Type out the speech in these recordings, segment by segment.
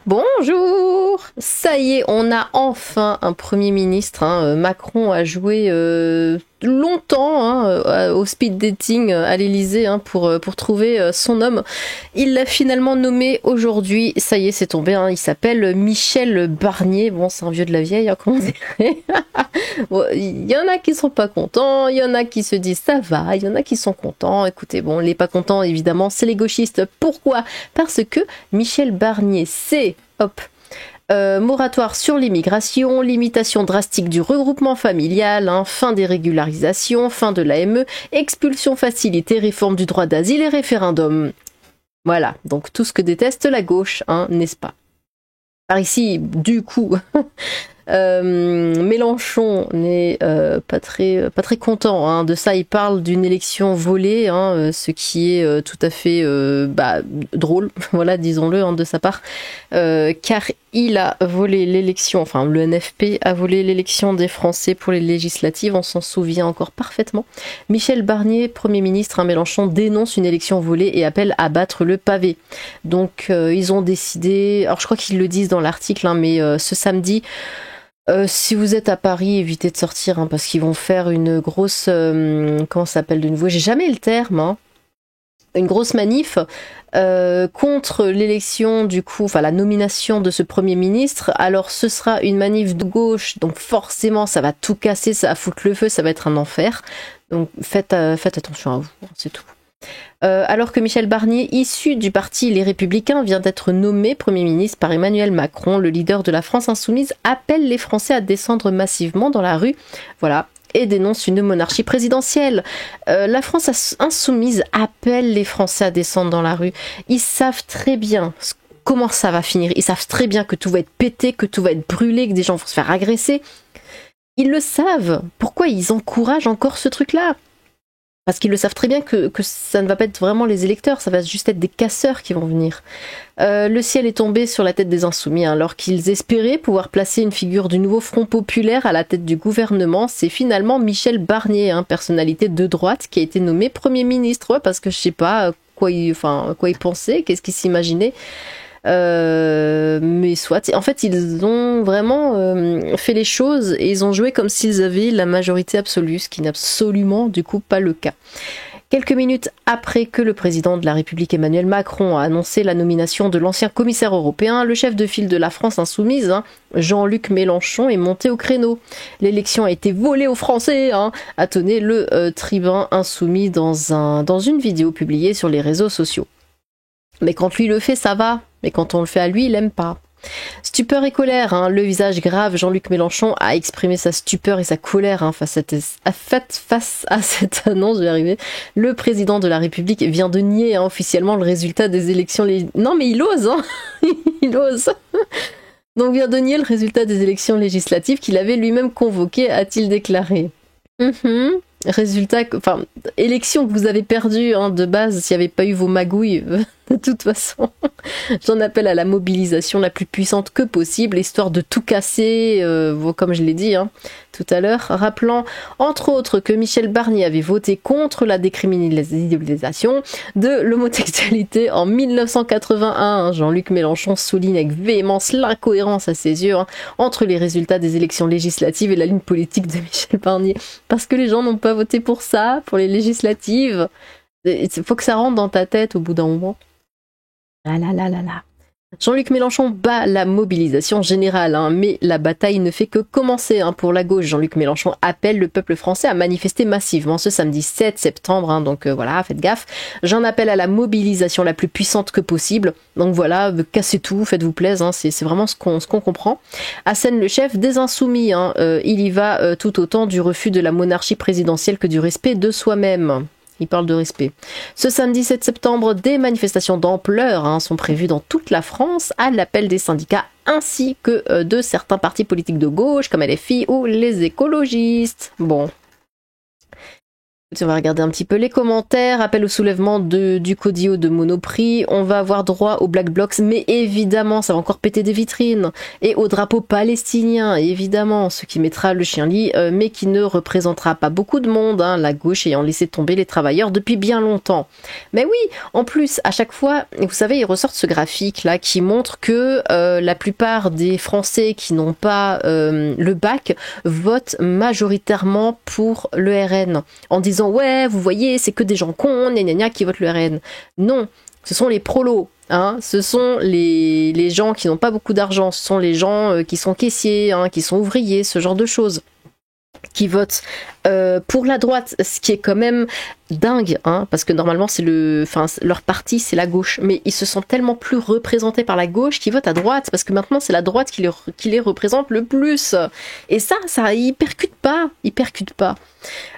Bonjour! Ça y est, on a enfin un Premier ministre. Macron a joué longtemps au speed dating à l'Elysée pour trouver son homme. Il l'a finalement nommé aujourd'hui. Ça y est, c'est tombé. Il s'appelle Michel Barnier. Bon, c'est un vieux de la vieille, comme on dirait. Bon, il y en a qui sont pas contents, il y en a qui se disent ça va, il y en a qui sont contents. Écoutez, bon, les pas contents, évidemment, c'est les gauchistes. Pourquoi? Parce que Michel Barnier, c'est, moratoire sur l'immigration, limitation drastique du regroupement familial, fin des régularisations, fin de l'AME, expulsion facilitée, réforme du droit d'asile et référendum. Voilà, donc tout ce que déteste la gauche, n'est-ce pas? Par ici, du coup, Mélenchon n'est pas très content de ça. Il parle d'une élection volée, ce qui est tout à fait drôle, voilà, disons-le, de sa part, car il a volé l'élection, enfin le NFP a volé l'élection des Français pour les législatives, on s'en souvient encore parfaitement. Michel Barnier, Premier ministre, Mélenchon dénonce une élection volée et appelle à battre le pavé. Donc ils ont décidé, alors je crois qu'ils le disent dans l'article, mais ce samedi, si vous êtes à Paris, évitez de sortir, parce qu'ils vont faire une grosse, comment ça s'appelle de nouveau, j'ai jamais le terme, une grosse manif contre l'élection, du coup, enfin la nomination de ce Premier ministre. Alors ce sera une manif de gauche, donc forcément ça va tout casser, ça va foutre le feu, ça va être un enfer. Donc faites attention à vous, c'est tout. Alors que Michel Barnier, issu du parti Les Républicains, vient d'être nommé Premier ministre par Emmanuel Macron, le leader de la France insoumise appelle les Français à descendre massivement dans la rue, voilà, et dénonce une monarchie présidentielle. La France insoumise appelle les Français à descendre dans la rue. Ils savent très bien comment ça va finir, ils savent très bien que tout va être pété, que tout va être brûlé, que des gens vont se faire agresser. Ils le savent. Pourquoi ils encouragent encore ce truc-là ? Parce qu'ils le savent très bien que ça ne va pas être vraiment les électeurs, ça va juste être des casseurs qui vont venir. Le ciel est tombé sur la tête des insoumis, alors qu'ils espéraient pouvoir placer une figure du nouveau Front populaire à la tête du gouvernement. C'est finalement Michel Barnier, personnalité de droite, qui a été nommé Premier ministre. Ouais, parce que je sais pas quoi il pensait, qu'est-ce qu'il s'imaginait. Mais soit, en fait ils ont vraiment fait les choses et ils ont joué comme s'ils avaient la majorité absolue, ce qui n'est absolument du coup pas le cas. Quelques minutes après que le président de la République Emmanuel Macron a annoncé la nomination de l'ancien commissaire européen, le chef de file de la France insoumise, Jean-Luc Mélenchon, est monté au créneau. L'élection a été volée aux Français, a tonné le tribun insoumis dans une vidéo publiée sur les réseaux sociaux. Mais quand lui le fait, ça va. Mais quand on le fait à lui, il aime pas. Stupeur et colère, le visage grave, Jean-Luc Mélenchon a exprimé sa stupeur et sa colère face à cette annonce, je vais y arriver. Le président de la République vient de nier officiellement le résultat des élections. Non mais il ose, il ose. Donc vient de nier le résultat des élections législatives qu'il avait lui-même convoquées, a-t-il déclaré. Résultat, élection que vous avez perdue de base s'il n'y avait pas eu vos magouilles, de toute façon. J'en appelle à la mobilisation la plus puissante que possible, histoire de tout casser, comme je l'ai dit tout à l'heure, rappelant entre autres que Michel Barnier avait voté contre la décriminalisation de l'homosexualité en 1981. Jean-Luc Mélenchon souligne avec véhémence l'incohérence à ses yeux entre les résultats des élections législatives et la ligne politique de Michel Barnier. Parce que les gens n'ont pas voté pour ça, pour les législatives. Il faut que ça rentre dans ta tête au bout d'un moment. Jean-Luc Mélenchon bat la mobilisation générale, mais la bataille ne fait que commencer pour la gauche. Jean-Luc Mélenchon appelle le peuple français à manifester massivement ce samedi 7 septembre, donc voilà, faites gaffe. J'en appelle à la mobilisation la plus puissante que possible, donc voilà, cassez tout, faites-vous plaisir, c'est vraiment ce qu'on comprend. Assène le chef des Insoumis, il y va tout autant du refus de la monarchie présidentielle que du respect de soi-même. Il parle de respect. Ce samedi 7 septembre, des manifestations d'ampleur sont prévues dans toute la France à l'appel des syndicats ainsi que de certains partis politiques de gauche comme LFI ou les écologistes. Bon. On va regarder un petit peu les commentaires. Appel au soulèvement du CODIO de Monoprix. On va avoir droit aux Black Blocs, mais évidemment, ça va encore péter des vitrines. Et au drapeau palestinien, évidemment, ce qui mettra le chien-lit, mais qui ne représentera pas beaucoup de monde, hein, la gauche ayant laissé tomber les travailleurs depuis bien longtemps. Mais oui, en plus, à chaque fois, vous savez, ils ressortent ce graphique-là qui montre que la plupart des Français qui n'ont pas le bac votent majoritairement pour le RN, en disant ouais, vous voyez, c'est que des gens cons, gna gna gna, qui votent le RN. Non, ce sont les prolos, hein, ce sont les gens qui n'ont pas beaucoup d'argent, ce sont les gens qui sont caissiers, hein, qui sont ouvriers, ce genre de choses, qui votent pour la droite, ce qui est quand même dingue, hein, parce que normalement c'est leur parti c'est la gauche, mais ils se sentent tellement plus représentés par la gauche qu'ils votent à droite, parce que maintenant c'est la droite qui les représente le plus, et ça ils percutent pas.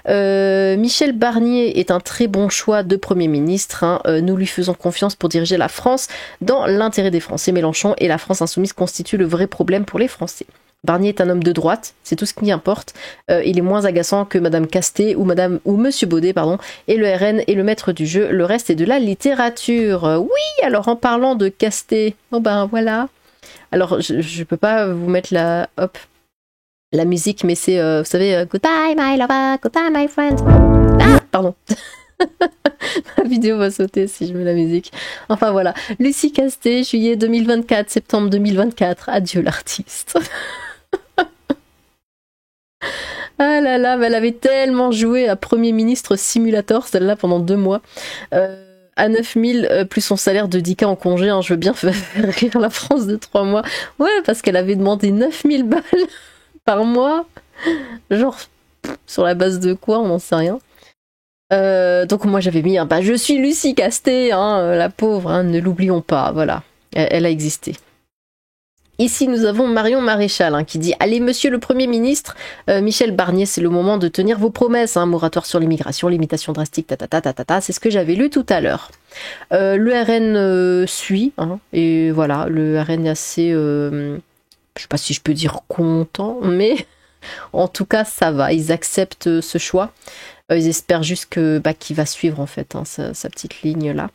Michel Barnier est un très bon choix de Premier ministre, hein. Nous lui faisons confiance pour diriger la France dans l'intérêt des Français. Mélenchon et la France insoumise constituent le vrai problème pour les Français. Barnier est un homme de droite, c'est tout ce qui importe. Il est moins agaçant que Madame Castet ou Monsieur Baudet, pardon. Et le RN est le maître du jeu. Le reste est de la littérature. Oui, alors en parlant de Castet, oh ben voilà. Alors je peux pas vous mettre la musique, mais c'est vous savez Goodbye my lover, goodbye my friend. Ah, pardon. Ma vidéo va sauter si je mets la musique. Enfin voilà. Lucie Castet, juillet 2024, septembre 2024. Adieu l'artiste. Ah là là, elle avait tellement joué à Premier ministre Simulator, celle-là, pendant 2 mois. À 9000 plus son salaire de 10K en congé, hein, je veux bien faire rire la France de 3 mois. Ouais, parce qu'elle avait demandé 9000 balles par mois. Genre, sur la base de quoi, on n'en sait rien. Donc moi j'avais mis je suis Lucie Castet, hein, la pauvre, hein, ne l'oublions pas, voilà, elle a existé. Ici nous avons Marion Maréchal, hein, qui dit « Allez monsieur le Premier ministre, Michel Barnier, c'est le moment de tenir vos promesses, hein, moratoire sur l'immigration, limitation drastique, c'est ce que j'avais lu tout à l'heure. » Le RN suit, hein, et voilà, le RN est assez, je sais pas si je peux dire content, mais en tout cas ça va, ils acceptent ce choix. Ils espèrent juste qu'il va suivre en fait, hein, sa petite ligne là.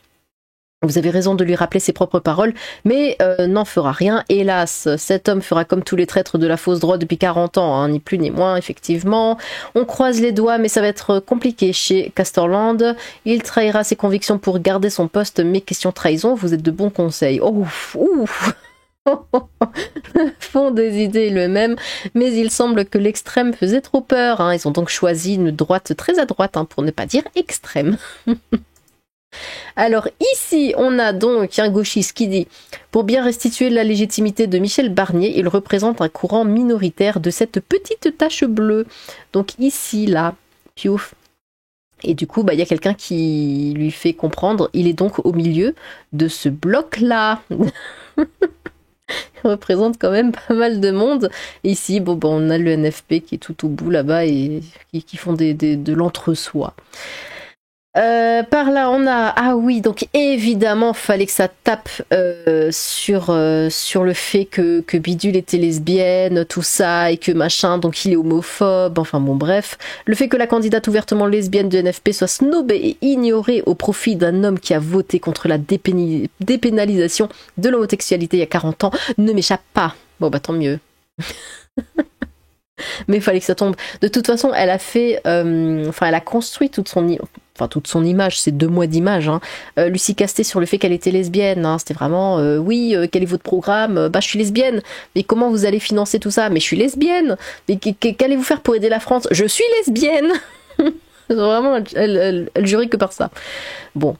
Vous avez raison de lui rappeler ses propres paroles, mais n'en fera rien. Hélas, cet homme fera comme tous les traîtres de la fausse droite depuis 40 ans, hein, ni plus ni moins, effectivement. On croise les doigts, mais ça va être compliqué chez Casterland. Il trahira ses convictions pour garder son poste, mais question trahison, vous êtes de bons conseils. Oh, ouf. Le fond des idées est le même, mais il semble que l'extrême faisait trop peur, hein. Ils ont donc choisi une droite très à droite, hein, pour ne pas dire extrême. Alors ici, on a donc un gauchiste qui dit « Pour bien restituer la légitimité de Michel Barnier, il représente un courant minoritaire de cette petite tache bleue. » Donc ici, là, piouf. Et du coup, il y a quelqu'un qui lui fait comprendre, il est donc au milieu de ce bloc-là. Il représente quand même pas mal de monde. Et ici, on a le NFP qui est tout au bout là-bas et qui font de l'entre-soi. Par là, on a... Ah oui, donc évidemment, fallait que ça tape sur le fait que Bidule était lesbienne, tout ça, et que machin, donc il est homophobe, enfin bon, bref. Le fait que la candidate ouvertement lesbienne de NFP soit snobée et ignorée au profit d'un homme qui a voté contre la dépénalisation de l'homosexualité il y a 40 ans ne m'échappe pas. Bon, tant mieux. Mais il fallait que ça tombe. De toute façon, elle a fait... elle a construit toute son image, c'est 2 mois d'image, hein. Lucie Castet sur le fait qu'elle était lesbienne, hein. C'était vraiment oui, quel est votre programme? Je suis lesbienne. Mais comment vous allez financer tout ça? Mais je suis lesbienne. Mais qu'allez-vous faire pour aider la France? Je suis lesbienne. Vraiment, elle jurait que par ça. Bon.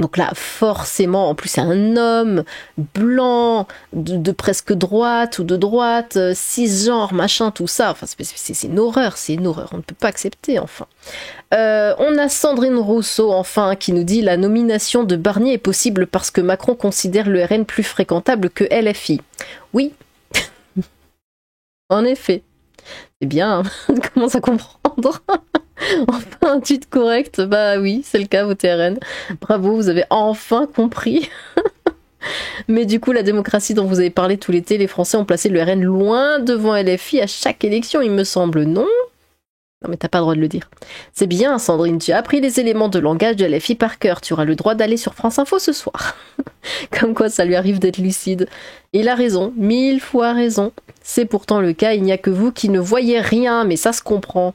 Donc là, forcément, en plus c'est un homme blanc, de presque droite ou de droite, cisgenre, machin, tout ça. Enfin, c'est une horreur, on ne peut pas accepter, enfin. On a Sandrine Rousseau, enfin, qui nous dit « La nomination de Barnier est possible parce que Macron considère le RN plus fréquentable que LFI. » Oui, en effet. C'est bien, hein. On commence à comprendre. Enfin, un tweet correct, oui, c'est le cas, vos TRN. Bravo, vous avez enfin compris. Mais du coup, la démocratie dont vous avez parlé tout l'été, les Français ont placé le RN loin devant LFI à chaque élection, il me semble, non? Non mais t'as pas le droit de le dire. C'est bien, Sandrine, tu as appris les éléments de langage de LFI par cœur. Tu auras le droit d'aller sur France Info ce soir. Comme quoi ça lui arrive d'être lucide. Et il a raison, 1000 fois raison. C'est pourtant le cas, il n'y a que vous qui ne voyez rien, mais ça se comprend.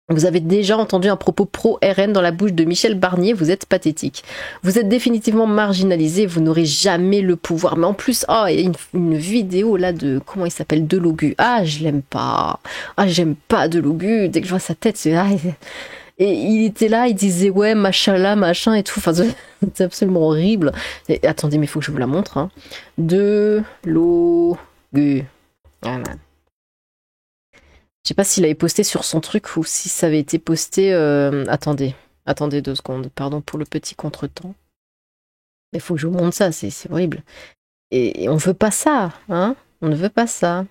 Vous avez déjà entendu un propos pro-RN dans la bouche de Michel Barnier, vous êtes pathétique. Vous êtes définitivement marginalisé, vous n'aurez jamais le pouvoir. Mais en plus, il y a une vidéo là de, comment il s'appelle, Delogu. Ah, je l'aime pas. Ah, j'aime pas Delogu. Dès que je vois sa tête, c'est... Et il était là, il disait ouais, machallah, machin et tout. Enfin, c'est absolument horrible. Et, attendez, mais il faut que je vous la montre. Hein. Delogu. Voilà. Je sais pas s'il avait posté sur son truc ou si ça avait été posté... Attendez 2 secondes. Pardon pour le petit contretemps. Mais il faut que je vous montre ça, c'est horrible. Et on veut pas ça, hein. On ne veut pas ça.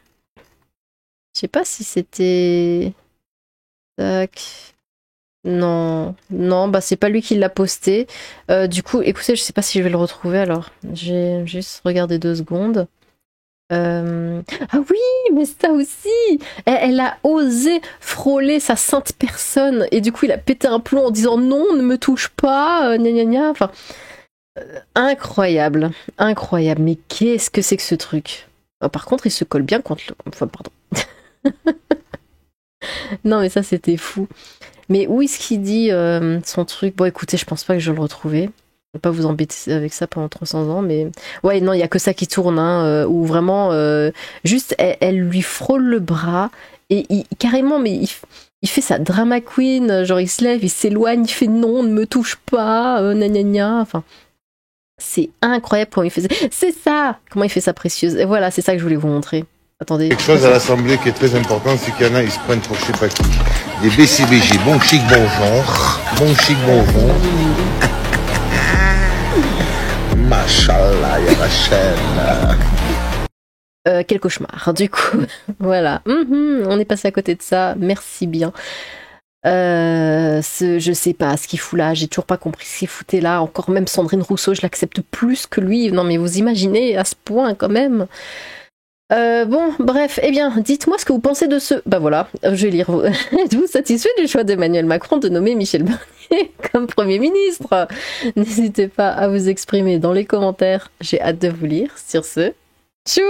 Je sais pas si c'était... Tac... Non, bah c'est pas lui qui l'a posté. Du coup, écoutez, je sais pas si je vais le retrouver alors. J'ai juste regardé 2 secondes. Ah oui, mais ça aussi, elle a osé frôler sa sainte personne et du coup il a pété un plomb en disant non, ne me touche pas, gna gna gna. Enfin, incroyable, mais qu'est-ce que c'est que ce truc? Par contre, il se colle bien contre le... Enfin, pardon. Non, mais ça c'était fou. Mais où est-ce qu'il dit son truc? Bon, écoutez, je pense pas que je vais le retrouver. Je vais pas vous embêter avec ça pendant 300 ans, mais... Ouais, non, il y a que ça qui tourne, hein, où vraiment, juste, elle lui frôle le bras, et carrément, mais il fait sa drama queen, genre il se lève, il s'éloigne, il fait non, ne me touche pas, gna gna gna, enfin... C'est incroyable comment il fait ça. C'est ça! Comment il fait ça précieuse. Et voilà, c'est ça que je voulais vous montrer. Attendez. Quelque chose à l'Assemblée qui est très important, c'est qu'il y en a, ils se prennent pour je sais pas qui. Des BCBJ, bon chic, bon genre. Bon chic, bon genre. Machallah, ya Rachel. Quel cauchemar, du coup. Voilà. On est passé à côté de ça. Merci bien. Je sais pas ce qu'il fout là. J'ai toujours pas compris ce qu'il foutait là. Encore même Sandrine Rousseau, je l'accepte plus que lui. Non mais vous imaginez à ce point quand même. Bon, bref, eh bien, dites-moi ce que vous pensez de ce... Bah voilà, je vais lire. Êtes-vous satisfait du choix d'Emmanuel Macron de nommer Michel Barnier comme Premier ministre? N'hésitez pas à vous exprimer dans les commentaires. J'ai hâte de vous lire. Sur ce, tchou!